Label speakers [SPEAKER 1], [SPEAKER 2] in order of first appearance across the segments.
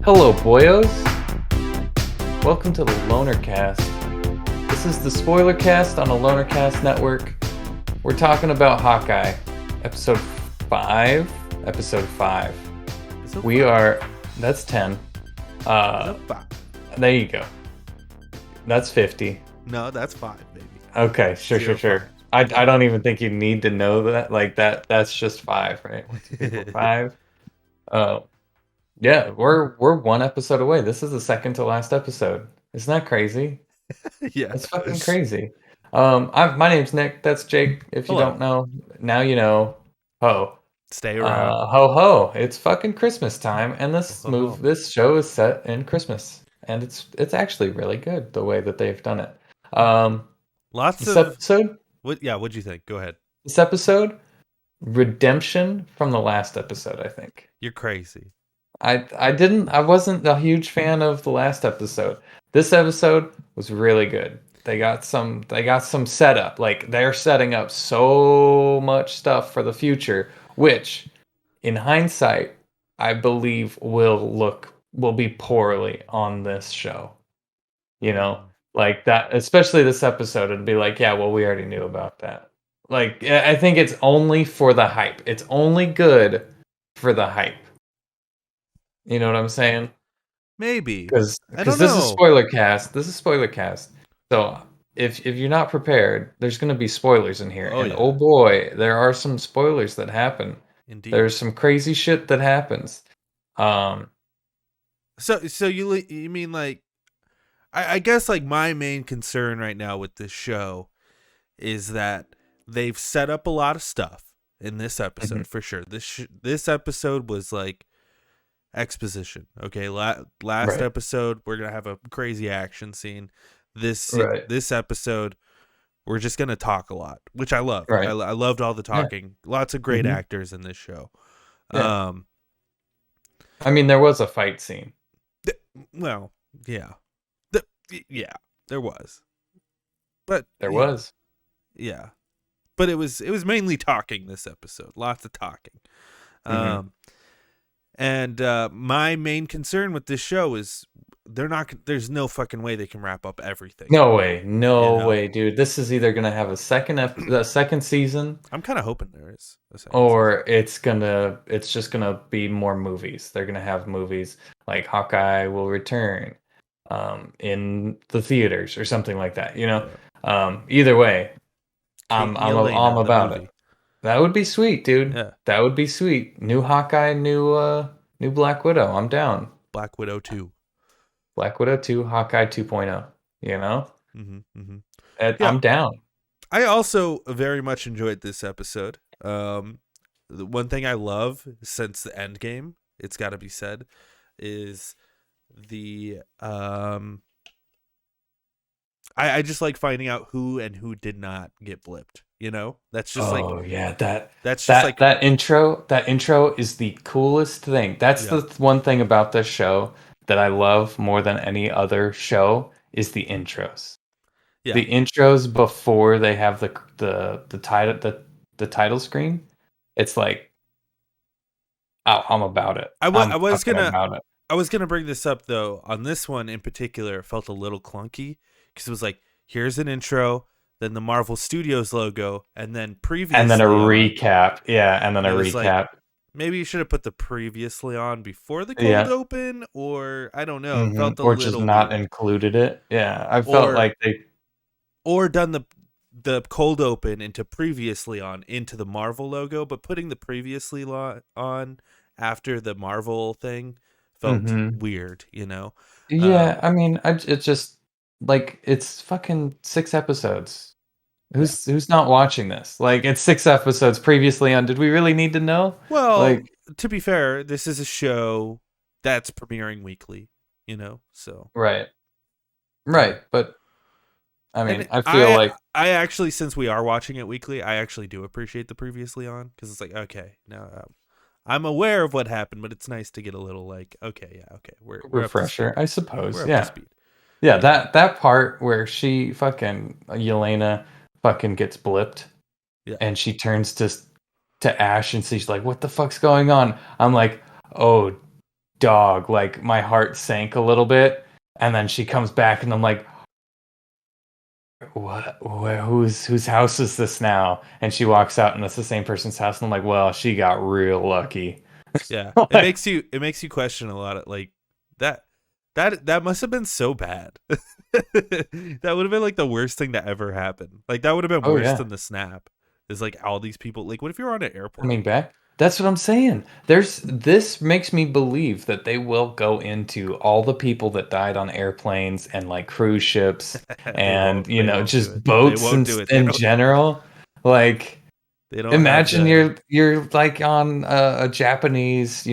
[SPEAKER 1] Hello, boyos. Welcome to the Lonercast. This is the spoiler cast on the Lonercast network. We're talking about Hawkeye, episode 5. Episode 5. We are. That's 10. There you go. That's 50.
[SPEAKER 2] No, that's 5, baby.
[SPEAKER 1] Okay, sure. I don't even think you need to know that. Like that's just 5, right? 1, 2, 3, 4, 5. Yeah, we're one episode away. This is the second to last episode. Isn't that crazy?
[SPEAKER 2] Yeah.
[SPEAKER 1] It's fucking crazy. My name's Nick. That's Jake. If you
[SPEAKER 2] Hello.
[SPEAKER 1] don't know, now you know. Ho.
[SPEAKER 2] Stay around.
[SPEAKER 1] Ho. It's fucking Christmas time, and
[SPEAKER 2] Ho.
[SPEAKER 1] this show is set in Christmas, and it's actually really good the way that they've done it. This episode.
[SPEAKER 2] What'd you think? Go ahead.
[SPEAKER 1] This episode, redemption from the last episode. I think.
[SPEAKER 2] You're crazy.
[SPEAKER 1] I wasn't a huge fan of the last episode. This episode was really good. They got some setup. Like they're setting up so much stuff for the future, which in hindsight, I believe will be poorly on this show. You know, like that, especially this episode, it'd be like, yeah, well, we already knew about that. Like I think it's only for the hype. It's only good for the hype. You know what I'm saying?
[SPEAKER 2] Maybe.
[SPEAKER 1] Because this is spoiler cast. So if you're not prepared, there's going to be spoilers in here. Oh boy, there are some spoilers that happen.
[SPEAKER 2] Indeed.
[SPEAKER 1] There's some crazy shit that happens.
[SPEAKER 2] So you mean like I guess like my main concern right now with this show is that they've set up a lot of stuff in this episode for sure. This episode was like exposition. Okay, last episode we're gonna have a crazy action scene. This episode we're just gonna talk a lot, which I love. I loved all the talking. Lots of great actors in this show.
[SPEAKER 1] I mean, there was a fight scene.
[SPEAKER 2] There was, but but it was mainly talking this episode. Lots of talking. And my main concern with this show is there's no fucking way they can wrap up everything.
[SPEAKER 1] No way, dude. This is either gonna have a second season.
[SPEAKER 2] I'm kind of hoping there is a second
[SPEAKER 1] or season. It's just gonna be more movies. They're gonna have movies like Hawkeye will return, in the theaters or something like that. You know, either way, I'm about it. That would be sweet, dude.
[SPEAKER 2] Yeah.
[SPEAKER 1] That would be sweet. New Hawkeye, new Black Widow. I'm down.
[SPEAKER 2] Black Widow 2.
[SPEAKER 1] Black Widow 2, Hawkeye 2.0. You know? I'm down.
[SPEAKER 2] I also very much enjoyed this episode. The one thing I love since the end game, it's got to be said, is the I just like finding out who and who did not get blipped. You know, that's just
[SPEAKER 1] that intro is the coolest thing. That's the one thing about this show that I love more than any other show is the intros. Yeah. The intros before they have the title screen. It's like, I'm about it.
[SPEAKER 2] I was gonna bring this up though. On this one in particular, it felt a little clunky because it was like, here's an intro, then the Marvel Studios logo, and then previously,
[SPEAKER 1] and then a recap. Yeah, and then a recap.
[SPEAKER 2] Like, maybe you should have put the previously on before the cold open, or I don't know. It felt a little
[SPEAKER 1] just not weird. Included it. Yeah, I felt like they
[SPEAKER 2] done the cold open into previously on into the Marvel logo, but putting the previously on after the Marvel thing felt weird. You know?
[SPEAKER 1] Yeah, I mean, it's just like it's fucking 6 episodes. Who's not watching this? Like, it's 6 episodes previously on. Did we really need to know?
[SPEAKER 2] Well,
[SPEAKER 1] like,
[SPEAKER 2] to be fair, this is a show that's premiering weekly, you know, so.
[SPEAKER 1] Right. But, I mean, I feel like...
[SPEAKER 2] I actually, since we are watching it weekly, I actually do appreciate the previously on, because it's like, okay, now I'm aware of what happened, but it's nice to get a little like, okay, we're
[SPEAKER 1] refresher, I suppose.
[SPEAKER 2] We're up to speed.
[SPEAKER 1] Yeah, that part where she fucking, Yelena... fucking gets blipped, and she turns to Ash and she's like, what the fuck's going on? I'm like, oh dog, like my heart sank a little bit. And then she comes back, and I'm like, what? Whose house is this now? And she walks out, and it's the same person's house. And I'm like, well, she got real lucky.
[SPEAKER 2] Yeah, it
[SPEAKER 1] Like,
[SPEAKER 2] makes you question a lot of like that that must have been so bad. That would have been like the worst thing that ever happened. Like that would have been
[SPEAKER 1] oh
[SPEAKER 2] worse
[SPEAKER 1] yeah,
[SPEAKER 2] than the snap. Is like all these people. Like, what if you were on an airplane?
[SPEAKER 1] coming back. That's what I'm saying. This makes me believe that they will go into all the people that died on airplanes and like cruise ships
[SPEAKER 2] They won't.
[SPEAKER 1] and
[SPEAKER 2] They won't do
[SPEAKER 1] just
[SPEAKER 2] it. They
[SPEAKER 1] boats
[SPEAKER 2] won't
[SPEAKER 1] and
[SPEAKER 2] do it. They
[SPEAKER 1] in
[SPEAKER 2] don't.
[SPEAKER 1] general. Like,
[SPEAKER 2] They don't have
[SPEAKER 1] imagine
[SPEAKER 2] the.
[SPEAKER 1] you're like on a Japanese,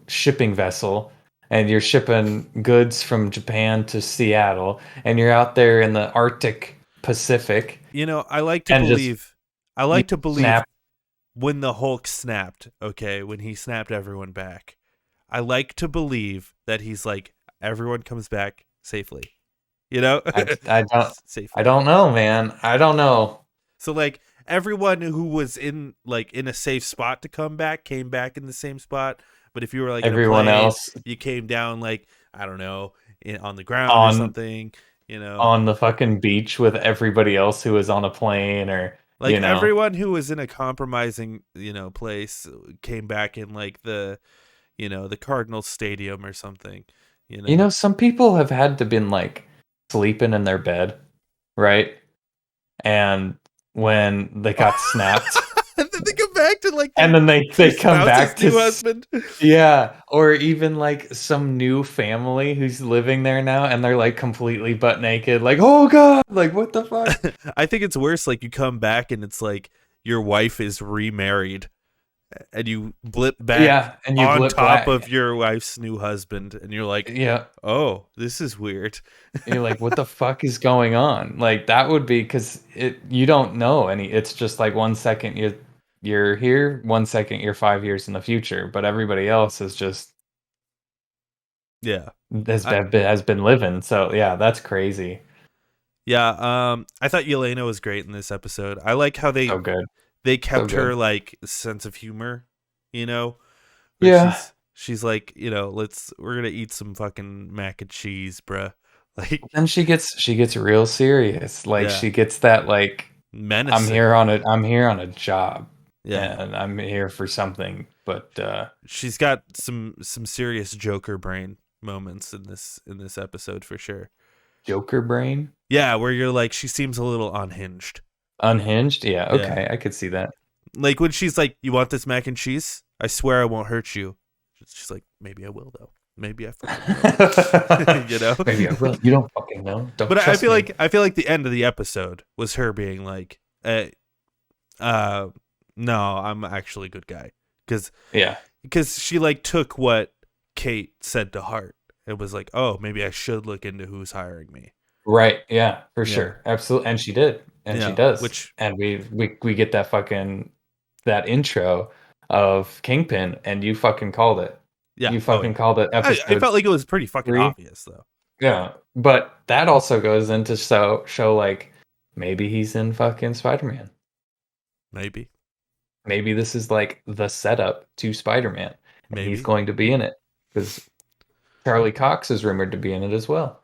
[SPEAKER 1] shipping vessel, and you're shipping goods from Japan to Seattle, and you're out there in the Arctic Pacific,
[SPEAKER 2] I like to
[SPEAKER 1] and just
[SPEAKER 2] believe. I
[SPEAKER 1] you
[SPEAKER 2] like to believe
[SPEAKER 1] snap.
[SPEAKER 2] when the Hulk snapped. Okay, when he snapped everyone back. I like to believe that he's like everyone comes back safely.
[SPEAKER 1] I, I don't I
[SPEAKER 2] Safely.
[SPEAKER 1] don't know, man. I don't know.
[SPEAKER 2] So like everyone who was in a safe spot to come back came back in the same spot. But if you were like in a
[SPEAKER 1] Everyone
[SPEAKER 2] plane,
[SPEAKER 1] else
[SPEAKER 2] you came down like I don't know on the ground or
[SPEAKER 1] on
[SPEAKER 2] something. You know,
[SPEAKER 1] on the fucking beach with everybody else who was on a plane, or
[SPEAKER 2] like everyone who was in a compromising place came back in like the Cardinals Stadium or something.
[SPEAKER 1] some people have had to been like sleeping in their bed, right? And when they got snapped,
[SPEAKER 2] And then they come back to like
[SPEAKER 1] and
[SPEAKER 2] their
[SPEAKER 1] then they
[SPEAKER 2] their
[SPEAKER 1] come
[SPEAKER 2] spouse's
[SPEAKER 1] back to
[SPEAKER 2] new husband.
[SPEAKER 1] yeah, or even like some new family who's living there now, and they're like completely butt naked, like, oh god, like what the fuck.
[SPEAKER 2] I think it's worse. Like you come back and it's like your wife is remarried, and you blip back
[SPEAKER 1] Yeah, and you
[SPEAKER 2] on
[SPEAKER 1] blip
[SPEAKER 2] top
[SPEAKER 1] black.
[SPEAKER 2] of your wife's new husband, and you're like,
[SPEAKER 1] Yeah,
[SPEAKER 2] "Oh, this is weird."
[SPEAKER 1] you're like, what the fuck is going on? Like that would be because you don't know any. It's just like 1 second you're here, 1 second you're 5 years in the future, but everybody else is just
[SPEAKER 2] Yeah, I,
[SPEAKER 1] has been living. So yeah, that's crazy.
[SPEAKER 2] yeah. I thought Yelena was great in this episode. I like how
[SPEAKER 1] So good,
[SPEAKER 2] they
[SPEAKER 1] so
[SPEAKER 2] kept
[SPEAKER 1] good.
[SPEAKER 2] her like sense of humor, you know, where
[SPEAKER 1] Yeah.
[SPEAKER 2] she's like, we're gonna eat some fucking mac and cheese, bruh. Like,
[SPEAKER 1] Then she gets real serious. Like
[SPEAKER 2] yeah,
[SPEAKER 1] she gets that like
[SPEAKER 2] menacing.
[SPEAKER 1] I'm here on a job,
[SPEAKER 2] Yeah,
[SPEAKER 1] and I'm here for something. But
[SPEAKER 2] she's got some serious Joker brain moments in this episode for sure.
[SPEAKER 1] Joker brain,
[SPEAKER 2] Yeah, where you're like, she seems a little unhinged.
[SPEAKER 1] unhinged. Yeah,
[SPEAKER 2] Yeah,
[SPEAKER 1] okay, I could see that.
[SPEAKER 2] like when she's like, "You want this mac and cheese? I swear I won't hurt you." She's like, "Maybe I will though. Maybe I fucking will." you know.
[SPEAKER 1] Maybe I will. You don't fucking know. Don't
[SPEAKER 2] But
[SPEAKER 1] trust me.
[SPEAKER 2] I feel like the end of the episode was her being like, uh, no, I'm actually a good guy," because
[SPEAKER 1] Yeah.
[SPEAKER 2] she like took what Kate said to heart. It was like, oh, maybe I should look into who's hiring me.
[SPEAKER 1] Right. Yeah, for
[SPEAKER 2] Yeah,
[SPEAKER 1] sure. Absolutely. And she did. And she
[SPEAKER 2] yeah.
[SPEAKER 1] does.
[SPEAKER 2] Which,
[SPEAKER 1] And we get that intro of Kingpin, and you fucking called it.
[SPEAKER 2] yeah.
[SPEAKER 1] You
[SPEAKER 2] Oh
[SPEAKER 1] fucking
[SPEAKER 2] yeah.
[SPEAKER 1] called it
[SPEAKER 2] I
[SPEAKER 1] episode
[SPEAKER 2] felt like it was pretty fucking
[SPEAKER 1] 3.
[SPEAKER 2] obvious though.
[SPEAKER 1] Yeah. But that also goes into show like maybe he's in fucking Spider-Man.
[SPEAKER 2] Maybe,
[SPEAKER 1] Maybe this is like the setup to Spider-Man, and he's
[SPEAKER 2] maybe.
[SPEAKER 1] going to be in it because Charlie Cox is rumored to be in it as well.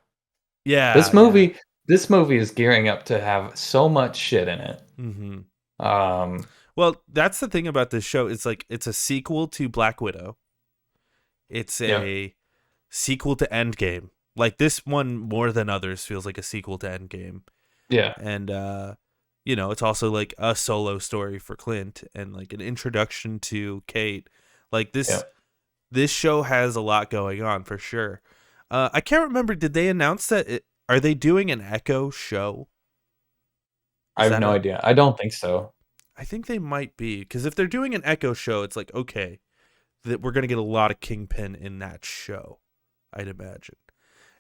[SPEAKER 2] Yeah,
[SPEAKER 1] This
[SPEAKER 2] yeah.
[SPEAKER 1] movie, this movie is gearing up to have so much shit in it.
[SPEAKER 2] hmm
[SPEAKER 1] Um,
[SPEAKER 2] Well, that's the thing about this show. It's like it's a sequel to Black Widow. It's
[SPEAKER 1] yeah,
[SPEAKER 2] a sequel to Endgame. Like this one more than others feels like a sequel to Endgame.
[SPEAKER 1] yeah,
[SPEAKER 2] And it's also like a solo story for Clint and like an introduction to Kate. Like
[SPEAKER 1] yeah.
[SPEAKER 2] this show has a lot going on for sure. I can't remember, did they announce are they doing an Echo show?
[SPEAKER 1] I
[SPEAKER 2] Is
[SPEAKER 1] have
[SPEAKER 2] that
[SPEAKER 1] no idea. I don't think so.
[SPEAKER 2] I think they might be, because if they're doing an Echo show, it's like, okay, that we're gonna get a lot of Kingpin in that show, I'd imagine.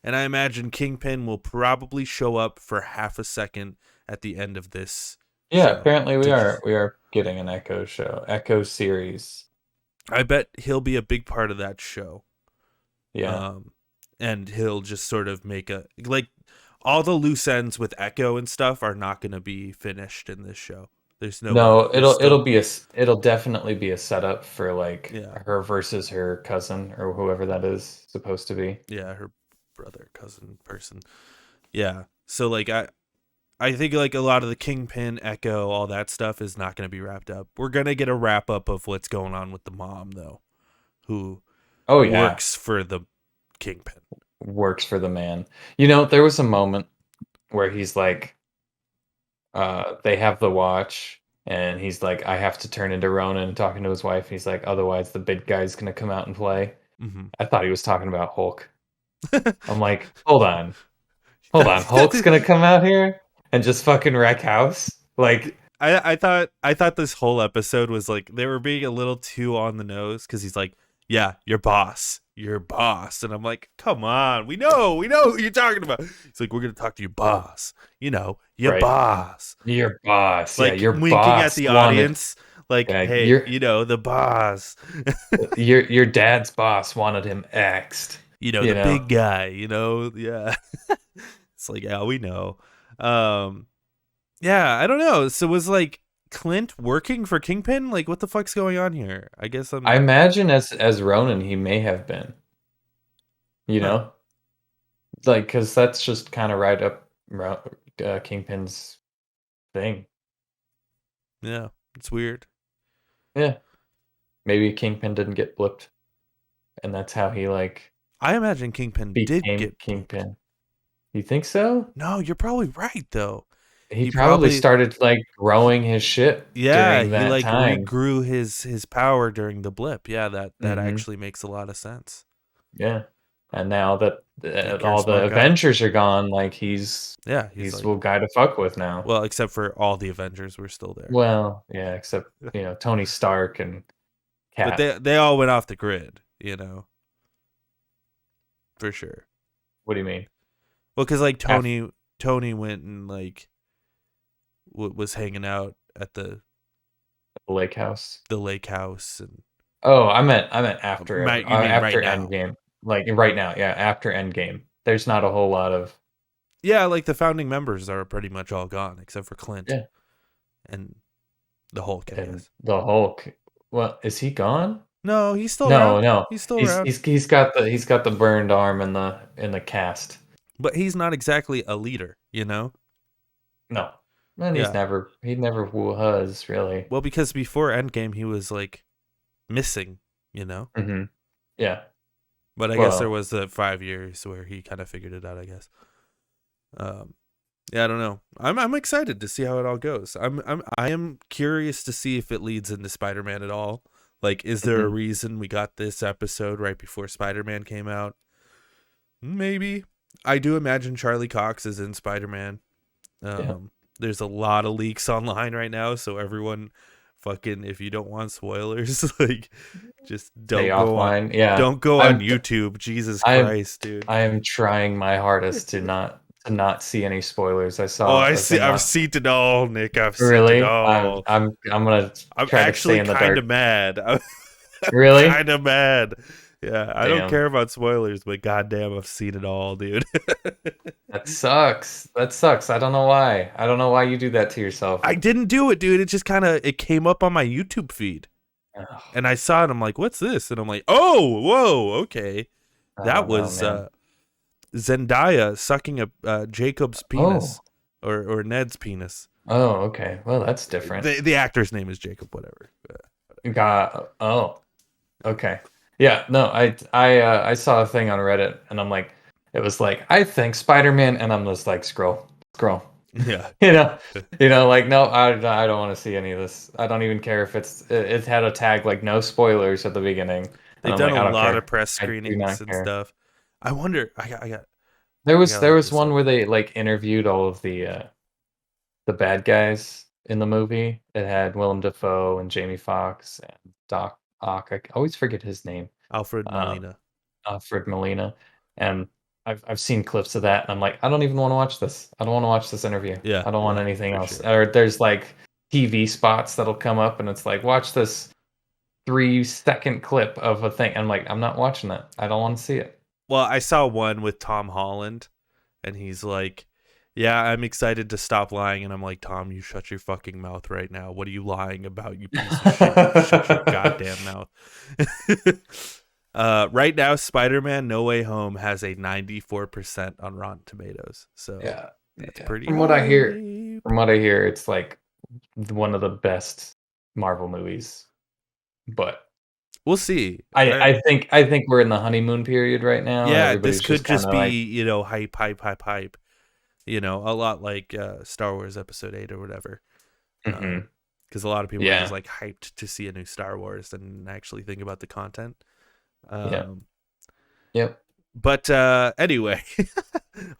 [SPEAKER 2] And I imagine Kingpin will probably show up for half a second at the end of this
[SPEAKER 1] Yeah,
[SPEAKER 2] show.
[SPEAKER 1] apparently we
[SPEAKER 2] To
[SPEAKER 1] are
[SPEAKER 2] just,
[SPEAKER 1] we are getting an Echo show, Echo series.
[SPEAKER 2] I bet he'll be a big part of that show.
[SPEAKER 1] Yeah,
[SPEAKER 2] Um, and he'll just sort of make all the loose ends with Echo and stuff are not going to be finished in this show. There's no way.
[SPEAKER 1] No,
[SPEAKER 2] They're still
[SPEAKER 1] it'll definitely be a setup for like
[SPEAKER 2] yeah.
[SPEAKER 1] her versus her cousin or whoever that is supposed to be.
[SPEAKER 2] Yeah, her brother, cousin, person. Yeah. So like I think like a lot of the Kingpin, Echo, all that stuff is not going to be wrapped up. We're going to get a wrap up of what's going on with the mom though, who
[SPEAKER 1] Oh yeah,
[SPEAKER 2] works for the Kingpin.
[SPEAKER 1] works for the man. You know, there was a moment where he's like, they have the watch, and he's like, I have to turn into Ronan, talking to his wife. He's like, otherwise the big guy's gonna come out and play.
[SPEAKER 2] Mm-hmm.
[SPEAKER 1] I thought he was talking about Hulk. I'm like, hold on, Hulk's gonna come out here and just fucking wreck house? Like,
[SPEAKER 2] I thought this whole episode was like they were being a little too on the nose because he's like, yeah, your boss, and I'm like, come on, we know who you're talking about. He's like, we're gonna talk to your boss, your
[SPEAKER 1] right,
[SPEAKER 2] boss,
[SPEAKER 1] your boss, yeah,
[SPEAKER 2] like
[SPEAKER 1] your
[SPEAKER 2] winking at
[SPEAKER 1] boss
[SPEAKER 2] the
[SPEAKER 1] wanted,
[SPEAKER 2] audience, like,
[SPEAKER 1] yeah,
[SPEAKER 2] hey, the boss,
[SPEAKER 1] your dad's boss wanted him axed.
[SPEAKER 2] the big guy, yeah. It's like, yeah, we know. Yeah, I don't know. So was like Clint working for Kingpin? Like, what the fuck's going on here? I guess
[SPEAKER 1] I imagine as Ronan, he may have been, you
[SPEAKER 2] Huh.
[SPEAKER 1] know, like because that's just kind of right up Kingpin's thing.
[SPEAKER 2] Yeah, it's weird.
[SPEAKER 1] Yeah, maybe Kingpin didn't get blipped, and that's how he like
[SPEAKER 2] I imagine Kingpin did
[SPEAKER 1] became
[SPEAKER 2] get blipped.
[SPEAKER 1] Kingpin. You think so?
[SPEAKER 2] No, you're probably right though.
[SPEAKER 1] He
[SPEAKER 2] He
[SPEAKER 1] probably
[SPEAKER 2] probably
[SPEAKER 1] started like growing his shit during
[SPEAKER 2] he
[SPEAKER 1] that
[SPEAKER 2] like
[SPEAKER 1] time.
[SPEAKER 2] regrew his power during the blip. Yeah, that
[SPEAKER 1] Hmm.
[SPEAKER 2] actually makes a lot of sense.
[SPEAKER 1] Yeah, and now that
[SPEAKER 2] Like you're a
[SPEAKER 1] all the
[SPEAKER 2] smart guy.
[SPEAKER 1] Avengers are gone, like he's
[SPEAKER 2] Yeah, he's
[SPEAKER 1] he's
[SPEAKER 2] like,
[SPEAKER 1] the guy to fuck with now.
[SPEAKER 2] well, except for all the Avengers were still there.
[SPEAKER 1] Well, yeah, except Tony Stark and
[SPEAKER 2] But
[SPEAKER 1] Cap.
[SPEAKER 2] they all went off the grid, for sure.
[SPEAKER 1] What do you mean?
[SPEAKER 2] Well, because like
[SPEAKER 1] After
[SPEAKER 2] Tony went and like was hanging out at the
[SPEAKER 1] the lake house?
[SPEAKER 2] lake house and
[SPEAKER 1] Oh, I meant after
[SPEAKER 2] you mean right
[SPEAKER 1] after
[SPEAKER 2] now?
[SPEAKER 1] Endgame. Like right now, yeah, after Endgame. There's not a whole lot of
[SPEAKER 2] Yeah, like the founding members are pretty much all gone except for Clint
[SPEAKER 1] yeah,
[SPEAKER 2] and the Hulk, I
[SPEAKER 1] and
[SPEAKER 2] guess.
[SPEAKER 1] the Hulk. Well, is he gone?
[SPEAKER 2] No, he's still
[SPEAKER 1] No,
[SPEAKER 2] around.
[SPEAKER 1] no.
[SPEAKER 2] He's still
[SPEAKER 1] He's
[SPEAKER 2] around,
[SPEAKER 1] he's he's got the burned arm in the cast.
[SPEAKER 2] but he's not exactly a leader,
[SPEAKER 1] No. And
[SPEAKER 2] Yeah.
[SPEAKER 1] he never was really.
[SPEAKER 2] Well, because before Endgame, he was like missing,
[SPEAKER 1] Hmm. Yeah.
[SPEAKER 2] But I guess there
[SPEAKER 1] Well,
[SPEAKER 2] was the 5 years where he kind of figured it out, I guess. Yeah, I don't know. I'm excited to see how it all goes. I am curious to see if it leads into Spider-Man at all. Like, is there a
[SPEAKER 1] mhm.
[SPEAKER 2] reason we got this episode right before Spider-Man came out? Maybe. I do imagine Charlie Cox is in Spider-Man.
[SPEAKER 1] Yeah.
[SPEAKER 2] There's a lot of leaks online right now, so everyone fucking, if you don't want spoilers, like just
[SPEAKER 1] Stay offline. Yeah.
[SPEAKER 2] don't go on
[SPEAKER 1] I'm
[SPEAKER 2] YouTube. Jesus
[SPEAKER 1] I'm
[SPEAKER 2] Christ, dude.
[SPEAKER 1] I am trying my hardest to not see any spoilers. I
[SPEAKER 2] Oh,
[SPEAKER 1] saw
[SPEAKER 2] I
[SPEAKER 1] a
[SPEAKER 2] see.
[SPEAKER 1] thing
[SPEAKER 2] I've
[SPEAKER 1] on
[SPEAKER 2] seen it all, Nick. I've seen it
[SPEAKER 1] really. I'm
[SPEAKER 2] all.
[SPEAKER 1] I'm I'm gonna
[SPEAKER 2] I'm
[SPEAKER 1] try to stay
[SPEAKER 2] actually
[SPEAKER 1] in the
[SPEAKER 2] kind
[SPEAKER 1] dark.
[SPEAKER 2] of mad. I'm
[SPEAKER 1] Really?
[SPEAKER 2] kind of mad. Yeah, I don't
[SPEAKER 1] Damn.
[SPEAKER 2] care about spoilers, but goddamn, I've seen it all, dude.
[SPEAKER 1] That sucks. That sucks. I don't know why. I don't know why you do that to yourself.
[SPEAKER 2] I didn't do it, dude. It just it came up on my YouTube feed,
[SPEAKER 1] Ugh.
[SPEAKER 2] and I saw it. I'm like, "What's this?" And I'm like, "Oh, whoa, okay."
[SPEAKER 1] I
[SPEAKER 2] That
[SPEAKER 1] don't know,
[SPEAKER 2] was
[SPEAKER 1] man.
[SPEAKER 2] Zendaya sucking a Jacob's
[SPEAKER 1] Oh.
[SPEAKER 2] penis, or Ned's penis.
[SPEAKER 1] Oh, okay. Well, that's different.
[SPEAKER 2] The actor's name is Jacob, whatever.
[SPEAKER 1] Oh. Okay. Yeah, no, I saw a thing on Reddit and I'm like it was like I think Spider-Man and I'm just like scroll.
[SPEAKER 2] Yeah,
[SPEAKER 1] You know, like no, I don't want to see any of this. I don't even care if it had a tag like no spoilers at the beginning. And
[SPEAKER 2] they've
[SPEAKER 1] I'm
[SPEAKER 2] done
[SPEAKER 1] like
[SPEAKER 2] a
[SPEAKER 1] I don't
[SPEAKER 2] lot
[SPEAKER 1] care.
[SPEAKER 2] of press
[SPEAKER 1] I do
[SPEAKER 2] screenings
[SPEAKER 1] not
[SPEAKER 2] and
[SPEAKER 1] care.
[SPEAKER 2] stuff. I wonder.
[SPEAKER 1] There
[SPEAKER 2] I
[SPEAKER 1] was
[SPEAKER 2] gotta
[SPEAKER 1] there
[SPEAKER 2] look
[SPEAKER 1] was
[SPEAKER 2] this
[SPEAKER 1] one
[SPEAKER 2] up.
[SPEAKER 1] where they like interviewed all of the bad guys in the movie. It had Willem Dafoe and Jamie Foxx and Doc Ock. I always forget his name.
[SPEAKER 2] Alfred
[SPEAKER 1] Um,
[SPEAKER 2] Molina.
[SPEAKER 1] Alfred Molina, and I've seen clips of that, and I'm like, I don't even want to watch this. I don't want to watch this interview.
[SPEAKER 2] Yeah,
[SPEAKER 1] I don't want
[SPEAKER 2] yeah,
[SPEAKER 1] anything
[SPEAKER 2] for
[SPEAKER 1] else.
[SPEAKER 2] sure.
[SPEAKER 1] Or there's like TV spots that'll come up, and it's like, watch this 3-second clip of a thing. I'm like, I'm not watching that. I don't want to see it.
[SPEAKER 2] Well, I saw one with Tom Holland, and he's like, Yeah, I'm excited to stop lying, and I'm like, Tom, you shut your fucking mouth right now. What are you lying about, you piece of shit? You shut your goddamn mouth. Right now, Spider-Man No Way Home has a 94% on Rotten Tomatoes, so
[SPEAKER 1] Yeah,
[SPEAKER 2] that's
[SPEAKER 1] yeah.
[SPEAKER 2] pretty
[SPEAKER 1] From what I hear,
[SPEAKER 2] high.
[SPEAKER 1] it's like one of the best Marvel movies. But
[SPEAKER 2] We'll see.
[SPEAKER 1] I think we're in the honeymoon period right now.
[SPEAKER 2] Yeah, this
[SPEAKER 1] Everybody's just
[SPEAKER 2] could
[SPEAKER 1] kind
[SPEAKER 2] just
[SPEAKER 1] of like,
[SPEAKER 2] be, hype, hype, hype, hype. A lot like Star Wars Episode 8 or whatever.
[SPEAKER 1] mhm,
[SPEAKER 2] Because a lot of people are just
[SPEAKER 1] yeah,
[SPEAKER 2] like hyped to see a new Star Wars and actually think about the content.
[SPEAKER 1] yeah,
[SPEAKER 2] Um,
[SPEAKER 1] yep.
[SPEAKER 2] but anyway,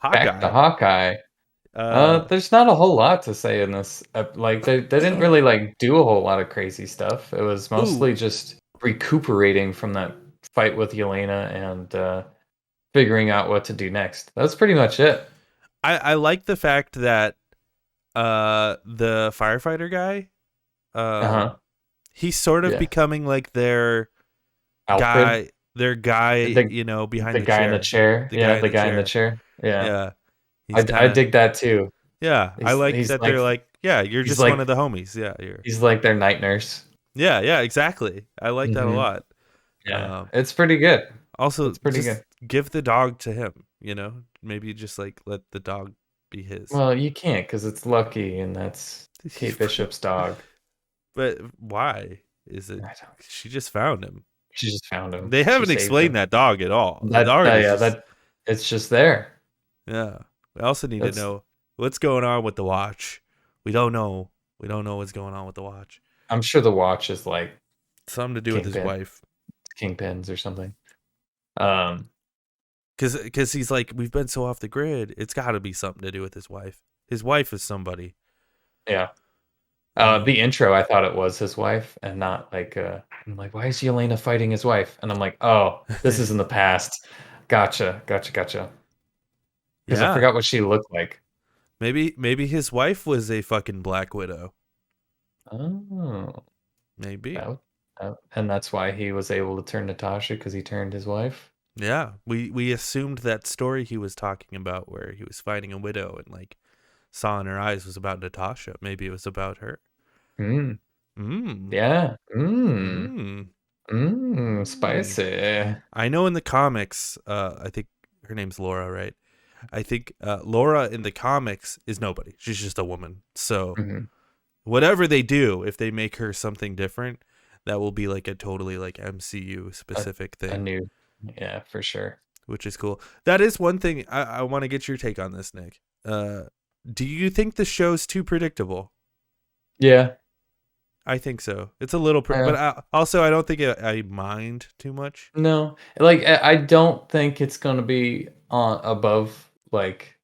[SPEAKER 1] Back to
[SPEAKER 2] Hawkeye.
[SPEAKER 1] Hawkeye.
[SPEAKER 2] Uh,
[SPEAKER 1] There's not a whole lot to say in this. Like they didn't really like do a whole lot of crazy stuff. It was
[SPEAKER 2] ooh,
[SPEAKER 1] mostly just recuperating from that fight with Yelena and figuring out what to do next. That's pretty much it.
[SPEAKER 2] I like the fact that the firefighter guy,
[SPEAKER 1] Uh
[SPEAKER 2] um,
[SPEAKER 1] huh.
[SPEAKER 2] he's sort of
[SPEAKER 1] Yeah.
[SPEAKER 2] becoming like
[SPEAKER 1] Alfred,
[SPEAKER 2] their guy,
[SPEAKER 1] the
[SPEAKER 2] behind
[SPEAKER 1] the
[SPEAKER 2] the
[SPEAKER 1] guy in the
[SPEAKER 2] chair,
[SPEAKER 1] chair.
[SPEAKER 2] the
[SPEAKER 1] Yeah,
[SPEAKER 2] guy in
[SPEAKER 1] the
[SPEAKER 2] the
[SPEAKER 1] guy in the
[SPEAKER 2] chair.
[SPEAKER 1] chair. Yeah.
[SPEAKER 2] Yeah, he's kind
[SPEAKER 1] I
[SPEAKER 2] of
[SPEAKER 1] dig that too.
[SPEAKER 2] yeah. I like
[SPEAKER 1] He's
[SPEAKER 2] that they're like, yeah, you're
[SPEAKER 1] he's
[SPEAKER 2] just one
[SPEAKER 1] like
[SPEAKER 2] of the homies. Yeah, you're
[SPEAKER 1] he's like their night nurse.
[SPEAKER 2] yeah, exactly. I like that a
[SPEAKER 1] Hmm.
[SPEAKER 2] lot.
[SPEAKER 1] Yeah,
[SPEAKER 2] Um,
[SPEAKER 1] it's pretty good.
[SPEAKER 2] Also,
[SPEAKER 1] It's pretty
[SPEAKER 2] just
[SPEAKER 1] good.
[SPEAKER 2] give the dog to him. Maybe just like let the dog be his.
[SPEAKER 1] Well, you can't because it's Lucky, and that's Kate Bishop's dog.
[SPEAKER 2] But why is it?
[SPEAKER 1] I don't.
[SPEAKER 2] She just found him.
[SPEAKER 1] She just found him.
[SPEAKER 2] They
[SPEAKER 1] She
[SPEAKER 2] haven't
[SPEAKER 1] saved
[SPEAKER 2] explained
[SPEAKER 1] him.
[SPEAKER 2] that dog at all. The dog is
[SPEAKER 1] Yeah,
[SPEAKER 2] just
[SPEAKER 1] that it's just there.
[SPEAKER 2] yeah. We also need to
[SPEAKER 1] That's
[SPEAKER 2] know what's going on with the watch. We don't know. We don't know what's going on with the watch.
[SPEAKER 1] I'm sure the watch is like
[SPEAKER 2] Something to do with his
[SPEAKER 1] Kingpin,
[SPEAKER 2] wife.
[SPEAKER 1] Kingpins or something. Um,
[SPEAKER 2] Because he's like, we've been so off the grid. It's got to be something to do with his wife. His wife is somebody.
[SPEAKER 1] yeah.
[SPEAKER 2] Um,
[SPEAKER 1] The intro, I thought it was his wife, and not like. I'm like, why is Yelena fighting his wife? And I'm like, oh, this is in the past. Gotcha, gotcha, gotcha. Because I
[SPEAKER 2] yeah.
[SPEAKER 1] forgot what she looked like.
[SPEAKER 2] Maybe his wife was a fucking Black Widow.
[SPEAKER 1] Oh,
[SPEAKER 2] Maybe.
[SPEAKER 1] and that's why he was able to turn Natasha because he turned his wife.
[SPEAKER 2] Yeah. We assumed that story he was talking about where he was fighting a widow and like saw in her eyes was about Natasha. Maybe it was about her.
[SPEAKER 1] Mm,
[SPEAKER 2] Mm.
[SPEAKER 1] yeah.
[SPEAKER 2] Mm. Mm.
[SPEAKER 1] Spicy.
[SPEAKER 2] I know in the comics, I think her name's Laura, right? I think Laura in the comics is nobody. She's just a woman. So
[SPEAKER 1] Hmm.
[SPEAKER 2] whatever they do, if they make her something different, that will be like a totally like MCU
[SPEAKER 1] A,
[SPEAKER 2] specific
[SPEAKER 1] a
[SPEAKER 2] thing,
[SPEAKER 1] new, yeah, for sure.
[SPEAKER 2] which is cool. That is one thing I want to get your take on this, Nick. Do you think the show's too predictable?
[SPEAKER 1] Yeah.
[SPEAKER 2] I think so. It's a little, but also I don't think I mind too much.
[SPEAKER 1] No, like I don't think it's gonna be on above like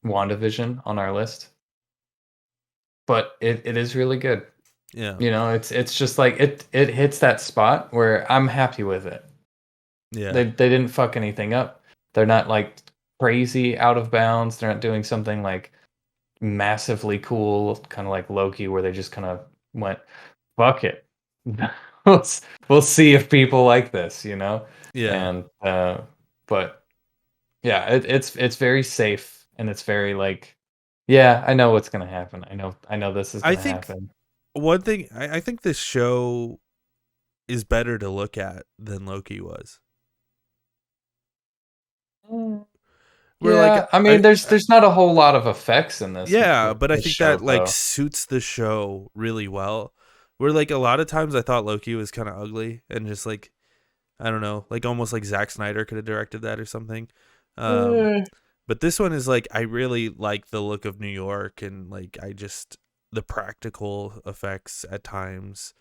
[SPEAKER 1] WandaVision on our list, but it is really good.
[SPEAKER 2] Yeah,
[SPEAKER 1] You know, it's just like it hits that spot where I'm happy with it.
[SPEAKER 2] yeah,
[SPEAKER 1] They didn't fuck anything up. They're not like crazy out of bounds. They're not doing something like massively cool, kind of like Loki, where they just kind of went, "Fuck it, we'll see if people like this," you know.
[SPEAKER 2] yeah.
[SPEAKER 1] And but yeah, it's very safe and it's very like, yeah, I know what's gonna happen. I know this is
[SPEAKER 2] I
[SPEAKER 1] gonna
[SPEAKER 2] think
[SPEAKER 1] happen.
[SPEAKER 2] one thing I think this show is better to look at than Loki was.
[SPEAKER 1] Mm,
[SPEAKER 2] We're like
[SPEAKER 1] yeah, I mean, there's not a whole lot of effects in
[SPEAKER 2] yeah, but I
[SPEAKER 1] this
[SPEAKER 2] think
[SPEAKER 1] show
[SPEAKER 2] that like
[SPEAKER 1] though.
[SPEAKER 2] suits the show really well. Where like a lot of times I thought Loki was kind of ugly and just like I don't know, like almost like Zack Snyder could have directed that or something. Um,
[SPEAKER 1] Eh.
[SPEAKER 2] but this one is like I really like the look of New York and like I just the practical effects at times.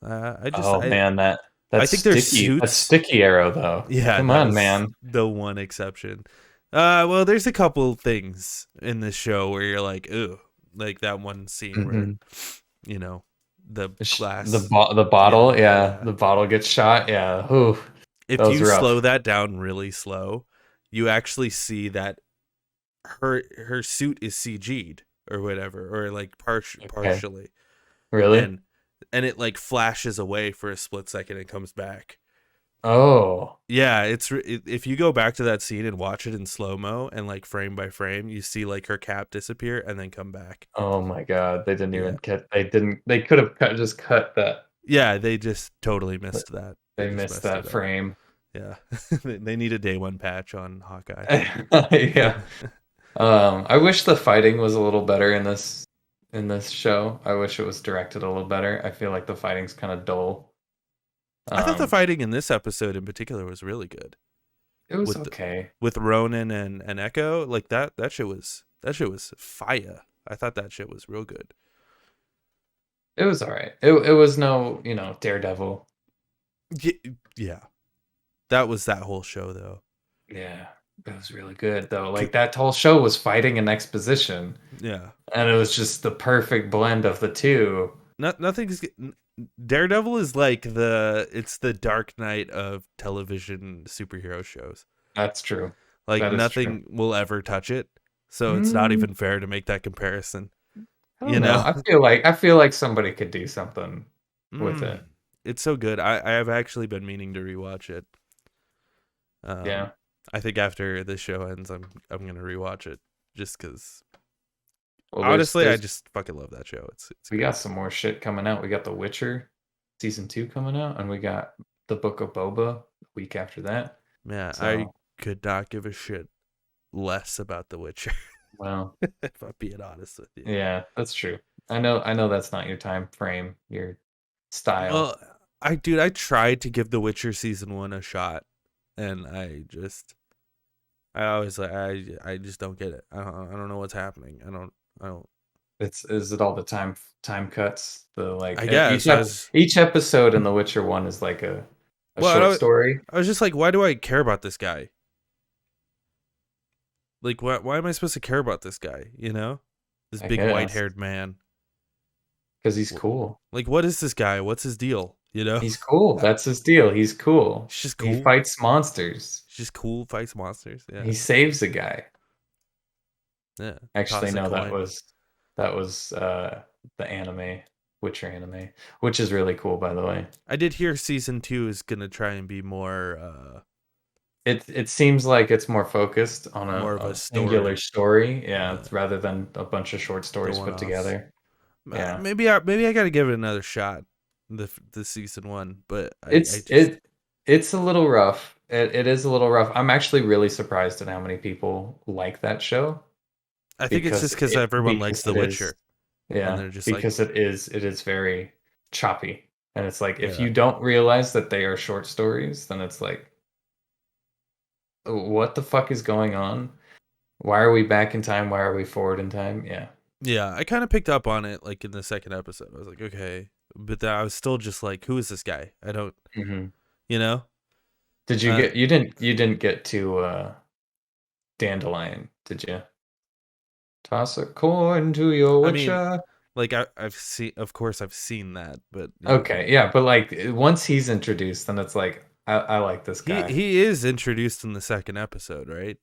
[SPEAKER 2] I just
[SPEAKER 1] Oh man,
[SPEAKER 2] I think their
[SPEAKER 1] that
[SPEAKER 2] suits.
[SPEAKER 1] sticky arrow though.
[SPEAKER 2] Yeah,
[SPEAKER 1] Come
[SPEAKER 2] that
[SPEAKER 1] on,
[SPEAKER 2] was
[SPEAKER 1] man.
[SPEAKER 2] the one exception. Well, there's a couple things in this show where you're like, ooh, like that one scene where,
[SPEAKER 1] Hmm.
[SPEAKER 2] you know, the glass.
[SPEAKER 1] The
[SPEAKER 2] Yeah,
[SPEAKER 1] bottle, yeah,
[SPEAKER 2] yeah.
[SPEAKER 1] the bottle gets shot. Yeah, ooh, that
[SPEAKER 2] If
[SPEAKER 1] was
[SPEAKER 2] you slow
[SPEAKER 1] rough.
[SPEAKER 2] that down really slow, you actually see that her suit is CG'd or whatever, or like
[SPEAKER 1] Okay,
[SPEAKER 2] partially,
[SPEAKER 1] really?
[SPEAKER 2] and it like flashes away for a split second and comes back.
[SPEAKER 1] Oh.
[SPEAKER 2] Yeah, if you go back to that scene and watch it in slow mo and like frame by frame, you see like her cap disappear and then come back.
[SPEAKER 1] Oh my god, they didn't
[SPEAKER 2] Yeah,
[SPEAKER 1] even cut. They could have just cut that.
[SPEAKER 2] yeah, they just totally missed that. They
[SPEAKER 1] They
[SPEAKER 2] just
[SPEAKER 1] missed
[SPEAKER 2] messed
[SPEAKER 1] that
[SPEAKER 2] it up.
[SPEAKER 1] frame.
[SPEAKER 2] Yeah, they need a day one patch on Hawkeye.
[SPEAKER 1] Yeah. I wish the fighting was a little better in this show. I wish it was directed a little better. I feel like the fighting's kind of dull.
[SPEAKER 2] I thought the
[SPEAKER 1] Um,
[SPEAKER 2] fighting in this episode in particular was really good
[SPEAKER 1] it was
[SPEAKER 2] with
[SPEAKER 1] okay.
[SPEAKER 2] with Ronan and Echo. Like that shit was fire. I thought that shit was real good.
[SPEAKER 1] It was all right. It was no, Daredevil.
[SPEAKER 2] Yeah, that was that whole show though.
[SPEAKER 1] Yeah, it was really good though. Like that whole show was fighting and exposition,
[SPEAKER 2] Yeah,
[SPEAKER 1] and it was just the perfect blend of the two.
[SPEAKER 2] nothing's. Daredevil is like it's the Dark Knight of television superhero shows.
[SPEAKER 1] That's true.
[SPEAKER 2] Like
[SPEAKER 1] That is true.
[SPEAKER 2] nothing will ever touch it. So it's not
[SPEAKER 1] Mm,
[SPEAKER 2] even fair to make that comparison.
[SPEAKER 1] I
[SPEAKER 2] You
[SPEAKER 1] don't know.
[SPEAKER 2] know?
[SPEAKER 1] I feel like somebody could do something with it.
[SPEAKER 2] It's so good. I have actually been meaning to rewatch it.
[SPEAKER 1] Yeah.
[SPEAKER 2] I think after this show ends, I'm gonna rewatch it just because.
[SPEAKER 1] Well,
[SPEAKER 2] Honestly, I just fucking love that show. It's
[SPEAKER 1] we
[SPEAKER 2] great.
[SPEAKER 1] got some more shit coming out. We got The Witcher season 2 coming out, and we got The Book of Boba the week after that.
[SPEAKER 2] Man, I
[SPEAKER 1] So,
[SPEAKER 2] could not give a shit less about The Witcher.
[SPEAKER 1] well,
[SPEAKER 2] If I'm being honest with you.
[SPEAKER 1] yeah, that's true. I know that's not your time frame, your style.
[SPEAKER 2] Well, I tried to give The Witcher season 1 a shot, and I always like I just don't get it. I don't know what's happening. I don't.
[SPEAKER 1] Is it all the time cuts? The
[SPEAKER 2] I guess I was
[SPEAKER 1] each episode in The Witcher 1 is like a short
[SPEAKER 2] well.
[SPEAKER 1] story.
[SPEAKER 2] I was just like, why do I care about this guy? Like, why am I supposed to care about this guy? You know, this
[SPEAKER 1] I
[SPEAKER 2] big white
[SPEAKER 1] guess
[SPEAKER 2] haired man.
[SPEAKER 1] because he's cool.
[SPEAKER 2] Like, what is this guy? What's his deal? You know,
[SPEAKER 1] He's cool. That's his deal. He's cool.
[SPEAKER 2] he's just
[SPEAKER 1] He
[SPEAKER 2] cool.
[SPEAKER 1] fights monsters.
[SPEAKER 2] He's just cool. Fights monsters. Yeah,
[SPEAKER 1] He saves a guy.
[SPEAKER 2] yeah.
[SPEAKER 1] Actually,
[SPEAKER 2] Toss a
[SPEAKER 1] no,
[SPEAKER 2] coin.
[SPEAKER 1] that was the anime, Witcher anime, which is really cool, by the way.
[SPEAKER 2] I did hear season 2 is gonna try and be more
[SPEAKER 1] It seems like it's more focused on
[SPEAKER 2] more of
[SPEAKER 1] a
[SPEAKER 2] a
[SPEAKER 1] singular
[SPEAKER 2] story.
[SPEAKER 1] story, yeah,
[SPEAKER 2] Yeah,
[SPEAKER 1] rather than a bunch of short
[SPEAKER 2] the
[SPEAKER 1] stories
[SPEAKER 2] one
[SPEAKER 1] put
[SPEAKER 2] offs.
[SPEAKER 1] together. Yeah,
[SPEAKER 2] Maybe I gotta give it another shot. The season 1, but I
[SPEAKER 1] it's
[SPEAKER 2] just
[SPEAKER 1] it's a little rough. It is a little rough. I'm actually really surprised at how many people like that show
[SPEAKER 2] I think it's just because everyone likes
[SPEAKER 1] because
[SPEAKER 2] The
[SPEAKER 1] it is.
[SPEAKER 2] Witcher, and
[SPEAKER 1] Yeah,
[SPEAKER 2] they're just like,
[SPEAKER 1] because it is very choppy. And it's like if
[SPEAKER 2] yeah,
[SPEAKER 1] you don't realize that they are short stories, then it's like what the fuck is going on? Why are we back in time? Why are we forward in time? Yeah.
[SPEAKER 2] yeah. I kind of picked up on it like in the second episode. I was like, okay, but then I was still just like, who is this guy? I don't,
[SPEAKER 1] Hmm.
[SPEAKER 2] you know.
[SPEAKER 1] Did you
[SPEAKER 2] Uh,
[SPEAKER 1] get you didn't get to Dandelion, did you? Toss a coin to your
[SPEAKER 2] I mean,
[SPEAKER 1] witcher.
[SPEAKER 2] like I've seen, of course, I've seen that, but
[SPEAKER 1] Okay, yeah, but like once he's introduced, then it's like I like this guy.
[SPEAKER 2] he is introduced in the second episode, right?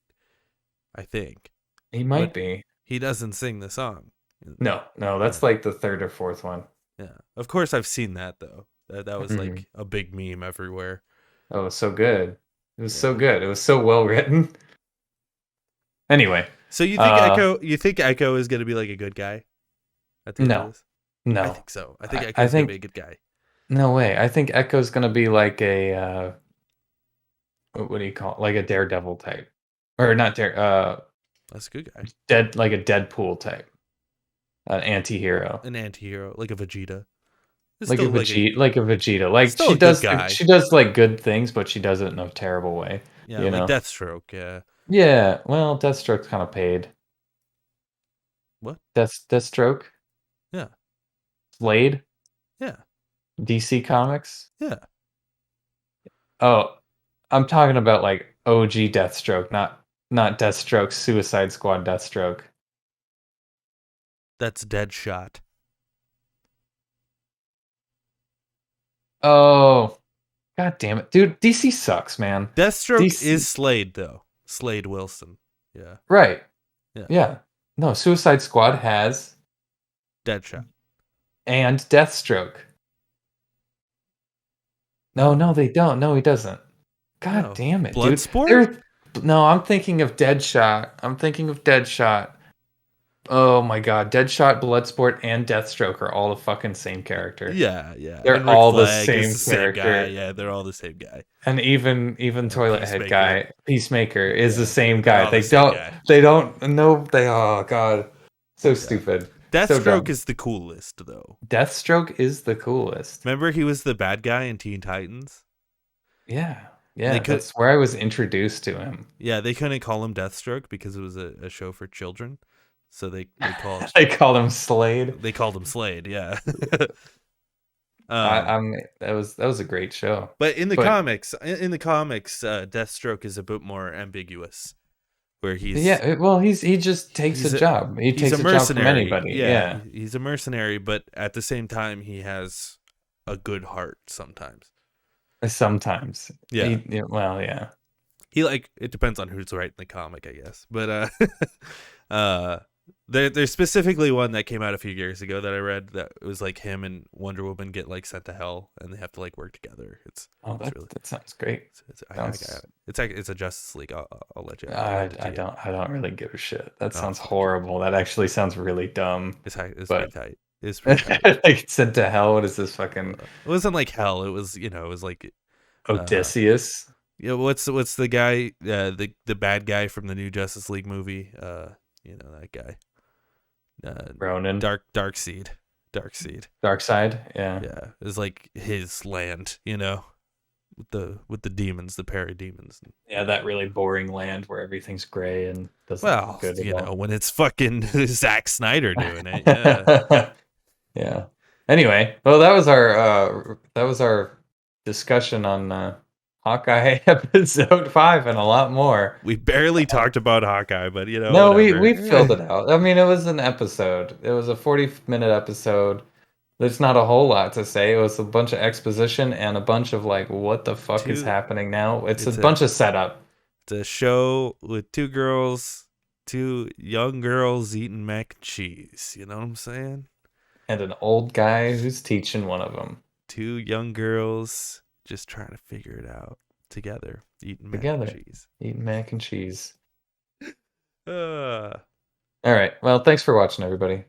[SPEAKER 2] I think,
[SPEAKER 1] He
[SPEAKER 2] but
[SPEAKER 1] might be.
[SPEAKER 2] he doesn't sing the song.
[SPEAKER 1] No,
[SPEAKER 2] Yeah,
[SPEAKER 1] that's like the third or fourth one.
[SPEAKER 2] yeah. Of course, I've seen that though. That was
[SPEAKER 1] Mhm.
[SPEAKER 2] like a big meme everywhere.
[SPEAKER 1] Oh, it was so good. It was so
[SPEAKER 2] Yeah.
[SPEAKER 1] good. It was so well written. Anyway,
[SPEAKER 2] So you think
[SPEAKER 1] uh,
[SPEAKER 2] Echo? You think Echo is gonna be like a good guy at the end of
[SPEAKER 1] no,
[SPEAKER 2] this? I
[SPEAKER 1] no.
[SPEAKER 2] think so. I think
[SPEAKER 1] I
[SPEAKER 2] Echo's gonna be
[SPEAKER 1] think
[SPEAKER 2] a good guy.
[SPEAKER 1] no way. I think Echo's gonna be like a what do you call it? Like a Daredevil type, or not Dare
[SPEAKER 2] That's a good guy.
[SPEAKER 1] dead like a Deadpool type, an anti-hero.
[SPEAKER 2] An anti-hero, like a Vegeta. It's
[SPEAKER 1] Like a
[SPEAKER 2] still like a
[SPEAKER 1] Vegeta, like a Vegeta. Like
[SPEAKER 2] still a good guy.
[SPEAKER 1] she does like good things, but she does it in a terrible way,
[SPEAKER 2] Yeah,
[SPEAKER 1] you
[SPEAKER 2] like
[SPEAKER 1] know?
[SPEAKER 2] Deathstroke. Yeah.
[SPEAKER 1] Yeah, well, Deathstroke's kind of paid.
[SPEAKER 2] What?
[SPEAKER 1] Deathstroke,
[SPEAKER 2] Yeah.
[SPEAKER 1] Slade,
[SPEAKER 2] Yeah.
[SPEAKER 1] DC Comics.
[SPEAKER 2] Yeah.
[SPEAKER 1] Oh, I'm talking about like OG Deathstroke, not Deathstroke Suicide Squad Deathstroke.
[SPEAKER 2] That's Deadshot.
[SPEAKER 1] Oh, god damn it. Dude, DC sucks, man.
[SPEAKER 2] Deathstroke
[SPEAKER 1] DC
[SPEAKER 2] is Slade though. Slade Wilson. Yeah.
[SPEAKER 1] right.
[SPEAKER 2] Yeah.
[SPEAKER 1] Yeah. No, Suicide Squad has
[SPEAKER 2] Deadshot.
[SPEAKER 1] and Deathstroke. No,
[SPEAKER 2] No.
[SPEAKER 1] no, they don't. No, he doesn't. God
[SPEAKER 2] No.
[SPEAKER 1] damn it, dude.
[SPEAKER 2] Bloodsport?
[SPEAKER 1] No, I'm thinking of Deadshot. Oh my god, Deadshot, Bloodsport, and Deathstroke are all the fucking same character.
[SPEAKER 2] Yeah, yeah.
[SPEAKER 1] They're
[SPEAKER 2] And Rick
[SPEAKER 1] all the
[SPEAKER 2] Flag is
[SPEAKER 1] same
[SPEAKER 2] the same guy.
[SPEAKER 1] character.
[SPEAKER 2] Yeah, they're all the same guy.
[SPEAKER 1] And even
[SPEAKER 2] And
[SPEAKER 1] Toilet Head
[SPEAKER 2] Peacemaker.
[SPEAKER 1] guy, Peacemaker is the
[SPEAKER 2] Yeah,
[SPEAKER 1] same
[SPEAKER 2] they're
[SPEAKER 1] guy.
[SPEAKER 2] all the same guy.
[SPEAKER 1] Oh god. So
[SPEAKER 2] Yeah.
[SPEAKER 1] stupid. So
[SPEAKER 2] Deathstroke
[SPEAKER 1] dumb.
[SPEAKER 2] is the coolest, though.
[SPEAKER 1] Deathstroke is the coolest.
[SPEAKER 2] Remember, he was the bad guy in Teen Titans.
[SPEAKER 1] Yeah.
[SPEAKER 2] They
[SPEAKER 1] Yeah,
[SPEAKER 2] could,
[SPEAKER 1] that's where I was introduced to him.
[SPEAKER 2] yeah, they couldn't call him Deathstroke because it was a show for children, so they called
[SPEAKER 1] They called him Slade.
[SPEAKER 2] they called him Slade. Yeah.
[SPEAKER 1] That was a great show.
[SPEAKER 2] But in the
[SPEAKER 1] But
[SPEAKER 2] comics, Deathstroke is a bit more ambiguous, where
[SPEAKER 1] yeah, well, he just takes
[SPEAKER 2] he's
[SPEAKER 1] a job. He
[SPEAKER 2] he's
[SPEAKER 1] takes
[SPEAKER 2] a
[SPEAKER 1] a job from
[SPEAKER 2] mercenary.
[SPEAKER 1] anybody.
[SPEAKER 2] Yeah,
[SPEAKER 1] Yeah,
[SPEAKER 2] he's a mercenary, but at the same time, he has a good heart sometimes.
[SPEAKER 1] sometimes.
[SPEAKER 2] Yeah.
[SPEAKER 1] Well, yeah.
[SPEAKER 2] He it depends on who's writing the comic, I guess. But there's specifically one that came out a few years ago that I read that was like him and Wonder Woman get like sent to hell and they have to like work together.
[SPEAKER 1] That sounds great.
[SPEAKER 2] It's a Justice League. I'll let you.
[SPEAKER 1] I don't really give a shit. That sounds horrible. That actually sounds really dumb.
[SPEAKER 2] It's pretty tight. It's
[SPEAKER 1] pretty tight. Like sent to hell. What is this fucking?
[SPEAKER 2] It wasn't like hell. It was it was like
[SPEAKER 1] Odysseus.
[SPEAKER 2] What's the guy? The bad guy from the new Justice League movie. That guy.
[SPEAKER 1] Ronan.
[SPEAKER 2] Darkseid.
[SPEAKER 1] Darkseid. Yeah.
[SPEAKER 2] It's like his land. With the demons, the parademons.
[SPEAKER 1] Yeah, that really boring land where everything's gray and doesn't look good at all.
[SPEAKER 2] When it's fucking Zack Snyder doing it. Yeah.
[SPEAKER 1] Yeah. Anyway, well, that was our discussion on Hawkeye episode 5 and a lot more.
[SPEAKER 2] We barely talked about Hawkeye, but
[SPEAKER 1] no,
[SPEAKER 2] whatever.
[SPEAKER 1] we filled it out. I mean, it was an episode. It was a 40-minute episode. There's not a whole lot to say. It was a bunch of exposition and a bunch of like, what the fuck is happening now? It's a bunch of setup.
[SPEAKER 2] It's a show with two young girls eating mac and cheese. You know what I'm saying?
[SPEAKER 1] And an old guy who's teaching one of them.
[SPEAKER 2] Two young girls just trying to figure it out together, eating mac and cheese.
[SPEAKER 1] Eating mac and cheese.
[SPEAKER 2] All
[SPEAKER 1] right. Well, thanks for watching, everybody.